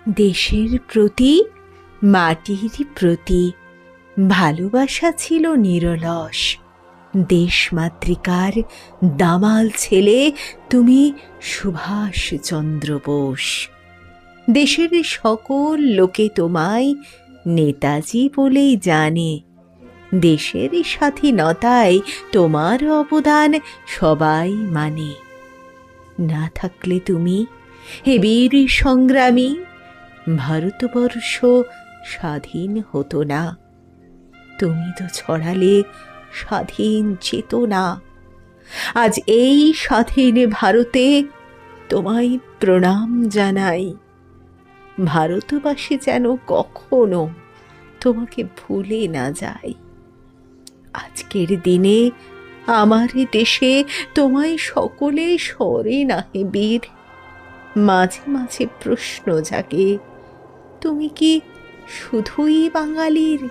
দেশের প্রতি, মাটির প্রতি ভালোবাসা ছিল নিরলস। দেশমাতৃকার দামাল ছেলে তুমি সুভাষচন্দ্র বোস। দেশের সকল লোকে তোমায় নেতাজি বলেই জানে। দেশের স্বাধীনতায় তোমার অবদান সবাই মানে। না থাকলে তুমি, হে বীর সংগ্রামী, ভারতবর্ষ স্বাধীন হতো না। তুমি তো ছড়ালে স্বাধীন চেতনা। আজ এই স্বাধীন ভারতে তোমায় প্রণাম জানাই। ভারতবাসী যেন কখনো তোমাকে ভুলে না যায়। আজকের দিনে আমার দেশে তোমায় সকলে স্মরে নাহে বীর। মাঝে মাঝে প্রশ্ন জাগে, তুমি কি শুধুই বাঙালির